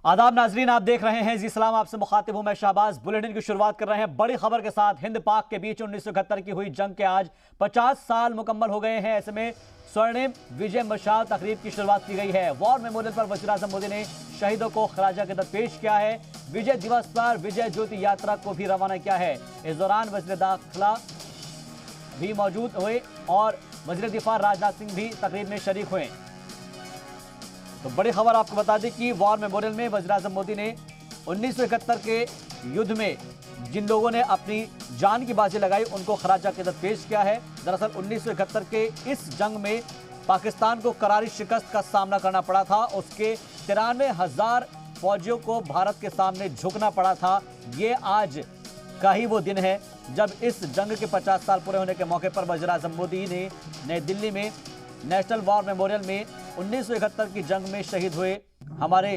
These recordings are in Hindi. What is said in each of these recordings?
आदाब नाजरीन, आप देख रहे हैं जी सलाम, आपसे मुखातिब हूं मैं शहबाज। बुलेटिन की शुरुआत कर रहे हैं बड़ी खबर के साथ। हिंद पाक के बीच 1971 की हुई जंग के आज 50 साल मुकम्मल हो गए हैं। ऐसे में स्वर्णिम विजय मशाल तकरीब की शुरुआत की गई है। वॉर मेमोरियल पर वज़ीर आज़म मोदी ने शहीदों को खराज अकीदत पेश किया है। विजय दिवस पर विजय ज्योति यात्रा को भी रवाना किया है। इस दौरान वज़ीर दाखिला भी मौजूद हुए और वज़ीर दिफा राजनाथ सिंह भी तकरीब में शरीक हुए। तो बड़ी खबर आपको बता दें कि वॉर मेमोरियल में वज़ीर आज़म मोदी ने 1971 के युद्ध में जिन लोगों ने अपनी जान की बाजी लगाई उनको खराज अकीदत पेश किया है। दरअसल 1971 के इस जंग में पाकिस्तान को करारी शिकस्त का सामना करना पड़ा था। उसके 93,000 फौजियों को भारत के सामने झुकना पड़ा था। ये आज का ही वो दिन है जब इस जंग के 50 साल पूरे होने के मौके पर वज़ीर आज़म मोदी ने नई दिल्ली में नेशनल वॉर मेमोरियल में 1971 की जंग में शहीद हुए हमारे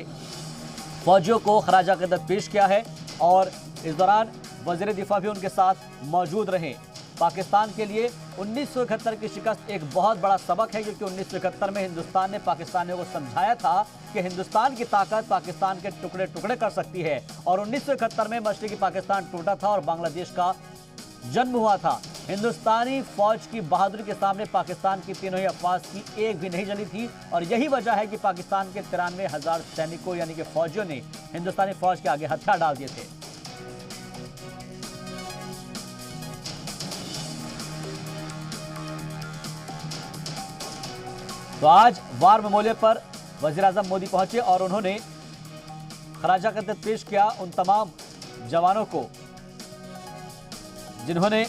फौजियों को खराज अकीदत पेश किया है। और इस दौरान वज़ीर दिफा भी उनके साथ मौजूद रहे। पाकिस्तान के लिए 1971 की शिकस्त एक बहुत बड़ा सबक है, क्योंकि 1971 में हिंदुस्तान ने पाकिस्तानियों को समझाया था कि हिंदुस्तान की ताकत पाकिस्तान के टुकड़े टुकड़े कर सकती है। और 1971 में मशरक़ी पाकिस्तान टूटा था और बांग्लादेश का जन्म हुआ था। हिंदुस्तानी फौज की बहादुरी के सामने पाकिस्तान की तीनों ही अफवाज की एक भी नहीं जली थी। और यही वजह है कि पाकिस्तान के 93,000 सैनिकों यानी कि फौजियों ने हिंदुस्तानी फौज के आगे हथियार डाल दिए थे। तो आज वार मेमोरियल पर वज़ीर आज़म मोदी पहुंचे और उन्होंने खराज अकीदत पेश किया उन तमाम जवानों को जिन्होंने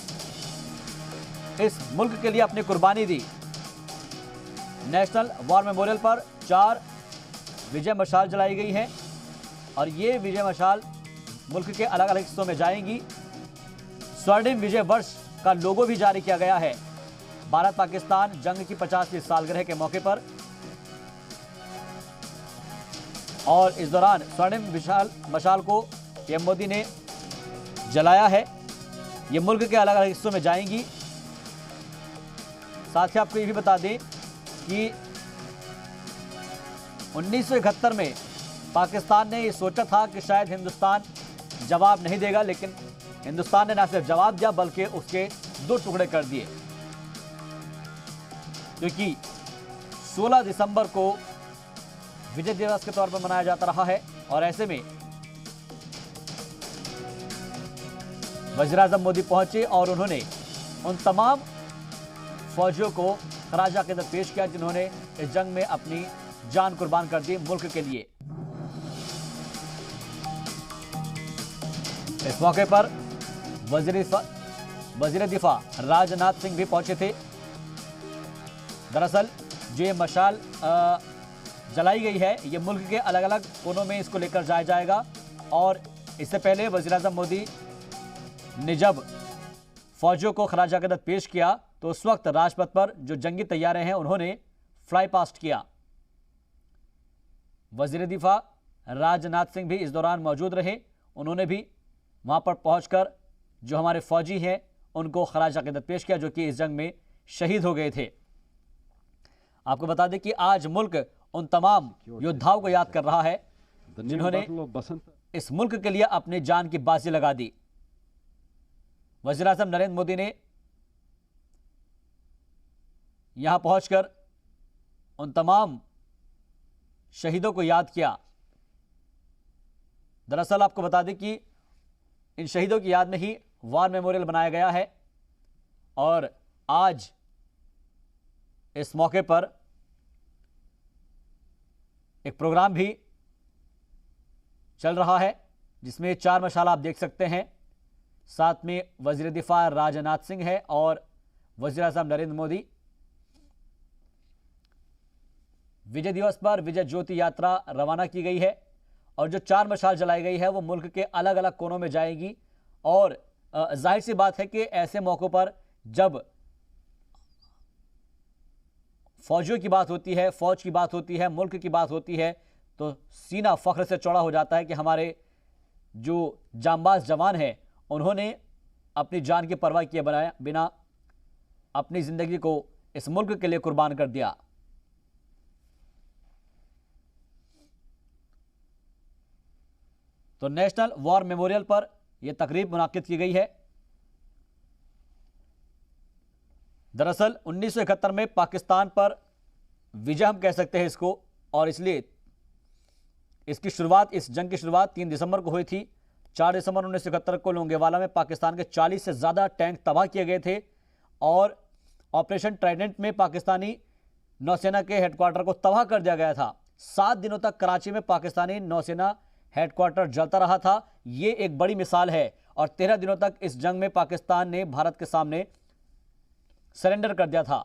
इस मुल्क के लिए अपनी कुर्बानी दी। नेशनल वॉर मेमोरियल पर 4 विजय मशाल जलाई गई हैं और ये विजय मशाल मुल्क के अलग अलग हिस्सों में जाएंगी। स्वर्णिम विजय वर्ष का लोगो भी जारी किया गया है। भारत पाकिस्तान जंग की 50वीं सालगिरह के मौके पर और इस दौरान स्वर्णिम मशाल को पीएम मोदी ने जलाया है। ये मुल्क के अलग अलग हिस्सों में जाएंगी। साथ ही आपको ये भी बता दें कि 1971 में पाकिस्तान ने ये सोचा था कि शायद हिंदुस्तान जवाब नहीं देगा, लेकिन हिंदुस्तान ने न सिर्फ जवाब दिया बल्कि उसके 2 टुकड़े कर दिए, क्योंकि 16 दिसंबर को विजय दिवस के तौर पर मनाया जाता रहा है। और ऐसे में वज़ीर आज़म मोदी पहुंचे और उन्होंने उन तमाम फौजियों को खराज अकीदत पेश किया जिन्होंने इस जंग में अपनी जान कुर्बान कर दी मुल्क के लिए। इस मौके पर वज़ीर दिफा राजनाथ सिंह भी पहुंचे थे। दरअसल जो ये मशाल जलाई गई है ये मुल्क के अलग अलग कोनों में इसको लेकर जाया जाएगा। और इससे पहले वज़ीर आज़म मोदी ने जब फौजियों को खराज अकीदत पेश किया तो उस वक्त राजपथ पर जो जंगी तैयारे हैं उन्होंने फ्लाई पास्ट किया। वज़ीर दिफा राजनाथ सिंह भी इस दौरान मौजूद रहे। उन्होंने भी वहां पर पहुंचकर जो हमारे फौजी हैं उनको खराज अकीदत पेश किया जो कि इस जंग में शहीद हो गए थे। आपको बता दें कि आज मुल्क उन तमाम योद्धाओं को याद कर रहा है जिन्होंने इस मुल्क के लिए अपनी जान की बाजी लगा दी। वज़ीर आज़म नरेंद्र मोदी ने यहां पहुंचकर उन तमाम शहीदों को याद किया। दरअसल आपको बता दें कि इन शहीदों की याद में ही वार मेमोरियल बनाया गया है और आज इस मौके पर एक प्रोग्राम भी चल रहा है जिसमें 4 मशाल आप देख सकते हैं। साथ में वज़ीर दिफा राजनाथ सिंह है और वज़ीर आज़म नरेंद्र मोदी। विजय दिवस पर विजय ज्योति यात्रा रवाना की गई है और जो 4 मशाल जलाई गई है वो मुल्क के अलग अलग कोनों में जाएगी। और जाहिर सी बात है कि ऐसे मौक़ों पर जब फौजियों की बात होती है, फौज की बात होती है, मुल्क की बात होती है तो सीना फख्र से चौड़ा हो जाता है कि हमारे जो जांबाज जवान हैं उन्होंने अपनी जान की परवाह किए बिना अपनी ज़िंदगी को इस मुल्क के लिए कुर्बान कर दिया। तो नेशनल वॉर मेमोरियल पर यह तकरीब मुनाकिद की गई है। दरअसल 1971 में पाकिस्तान पर विजय हम कह सकते हैं इसको, और इसलिए इसकी शुरुआत, इस जंग की शुरुआत 3 दिसंबर को हुई थी। 4 दिसंबर 1971 को लोंगेवाला में पाकिस्तान के 40 से ज़्यादा टैंक तबाह किए गए थे और ऑपरेशन ट्राइडेंट में पाकिस्तानी नौसेना के हेडक्वार्टर को तबाह कर दिया गया था। 7 दिनों तक कराची में पाकिस्तानी नौसेना हेडक्वार्टर जलता रहा था। ये एक बड़ी मिसाल है। और 13 दिनों तक इस जंग में पाकिस्तान ने भारत के सामने सरेंडर कर दिया था।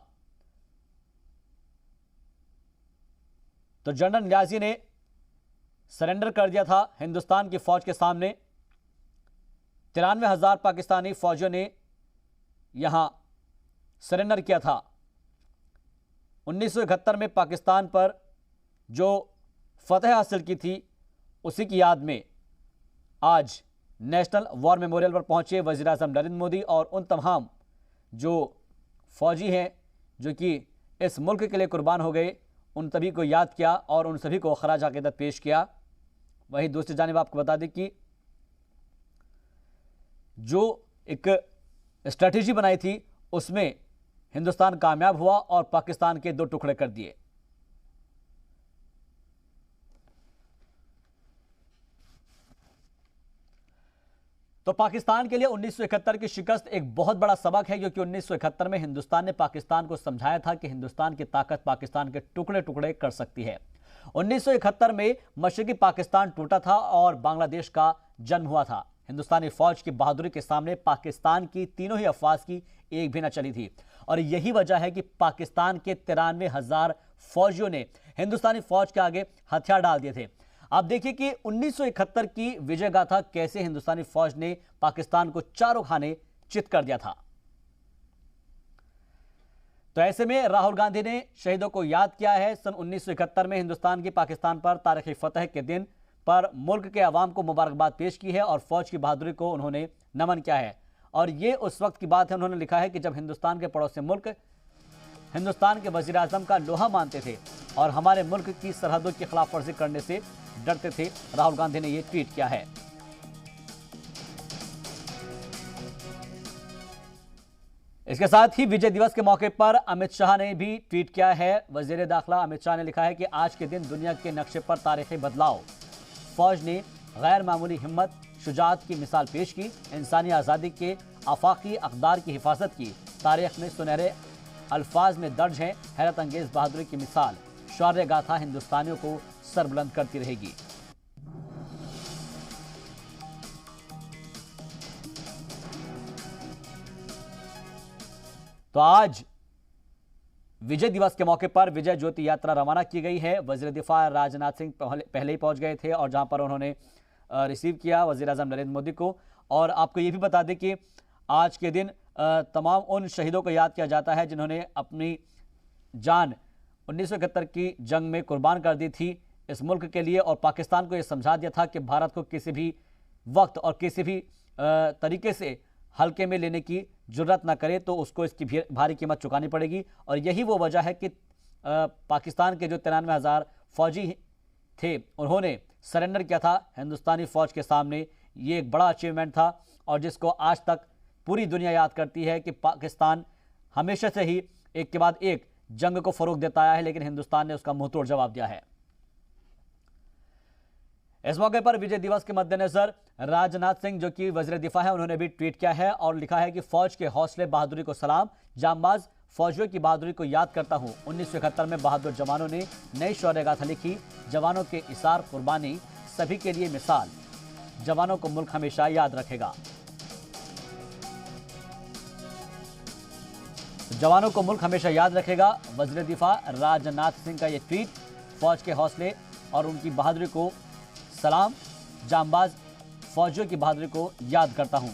तो जनरल नियाजी ने सरेंडर कर दिया था हिंदुस्तान की फौज के सामने। 93,000 पाकिस्तानी फौजियों ने यहां सरेंडर किया था। 1971 में पाकिस्तान पर जो फतह हासिल की थी, उसी की याद में आज नेशनल वॉर मेमोरियल पर पहुंचे वज़ीर आज़म नरेंद्र मोदी और उन तमाम जो फौजी हैं जो कि इस मुल्क के लिए कुर्बान हो गए, उन सभी को याद किया और उन सभी को खराज अक़ीदत पेश किया। वहीं दूसरी जानिब आपको बता दें कि जो एक स्ट्रैटेजी बनाई थी उसमें हिंदुस्तान कामयाब हुआ और पाकिस्तान के 2 टुकड़े कर दिए। तो पाकिस्तान के लिए 1971 की शिकस्त एक बहुत बड़ा सबक है, क्योंकि 1971 में हिंदुस्तान ने पाकिस्तान को समझाया था कि हिंदुस्तान की ताकत पाकिस्तान के टुकड़े टुकड़े कर सकती है। 1971 में मशरकी पाकिस्तान टूटा था और बांग्लादेश का जन्म हुआ था। हिंदुस्तानी फौज की बहादुरी के सामने पाकिस्तान की तीनों ही अफवाज की एक भी न चली थी और यही वजह है कि पाकिस्तान के 93,000 फौजियों ने हिंदुस्तानी फौज के आगे हथियार डाल दिए थे। आप देखिए कि 1971 की विजय गाथा कैसे हिंदुस्तानी फौज ने पाकिस्तान को चारों खाने चित कर दिया था। तो ऐसे में राहुल गांधी ने शहीदों को याद किया है। सन 1971 में हिंदुस्तान की पाकिस्तान पर तारीखी फतह के दिन पर मुल्क के अवाम को मुबारकबाद पेश की है और फौज की बहादुरी को उन्होंने नमन किया है। और ये उस वक्त की बात है, उन्होंने लिखा है कि जब हिंदुस्तान के पड़ोसी मुल्क हिंदुस्तान के वजीर आजम का लोहा मानते थे और हमारे मुल्क की सरहदों की खिलाफ वर्जी करने से डरते थे। राहुल गांधी ने यह ट्वीट किया है। इसके साथ ही विजय दिवस के मौके पर अमित शाह ने भी ट्वीट किया है। वजीर दाखिला अमित शाह ने लिखा है कि आज के दिन दुनिया के नक्शे पर तारीखी बदलाव, फौज ने गैर मामूली हिम्मत शुजाअत की मिसाल पेश की, इंसानी आज़ादी के आफाकी अक़दार की हिफाजत की, तारीख में सुनहरे अल्फाज में दर्ज है हैरत अंगेज बहादुरी की मिसाल, शौर्य गाथा हिंदुस्तानियों को सरबुलंद करती रहेगी। तो आज विजय दिवस के मौके पर विजय ज्योति यात्रा रवाना की गई है। वजीर दिफा राजनाथ सिंह पहले ही पहुंच गए थे और जहां पर उन्होंने रिसीव किया वजीर आज़म नरेंद्र मोदी को। और आपको ये भी बता दें कि आज के दिन तमाम उन शहीदों को याद किया जाता है जिन्होंने अपनी जान 1971 की जंग में कुर्बान कर दी थी इस मुल्क के लिए और पाकिस्तान को यह समझा दिया था कि भारत को किसी भी वक्त और किसी भी तरीके से हल्के में लेने की जुर्रत ना करे तो उसको इसकी भारी कीमत चुकानी पड़ेगी। और यही वो वजह है कि पाकिस्तान के जो 93,000 फौजी थे उन्होंने सरेंडर किया था हिंदुस्तानी फौज के सामने। ये एक बड़ा अचीवमेंट था और जिसको आज तक पूरी दुनिया याद करती है कि पाकिस्तान हमेशा से ही एक के बाद एक जंग को फरोग देता आया है, लेकिन हिंदुस्तान ने उसका मुंहतोड़ जवाब दिया है। इस मौके पर विजय दिवस के मद्देनजर राजनाथ सिंह जो कि वज़ीर दिफा है उन्होंने भी ट्वीट किया है और लिखा है कि फौज के हौसले बहादुरी को सलाम, जांबाज फौजियों की बहादुरी को याद करता हूं। 1971 में बहादुर जवानों ने नई शौर्य गाथा लिखी, जवानों के इसार कुर्बानी सभी के लिए मिसाल, जवानों को मुल्क हमेशा याद रखेगा। जवानों को मुल्क हमेशा याद रखेगा, वज़ीर दिफा राजनाथ सिंह का ये ट्वीट। फौज के हौसले और उनकी बहादुरी को सलाम, जांबाज फौजियों की बहादुरी को याद करता हूं।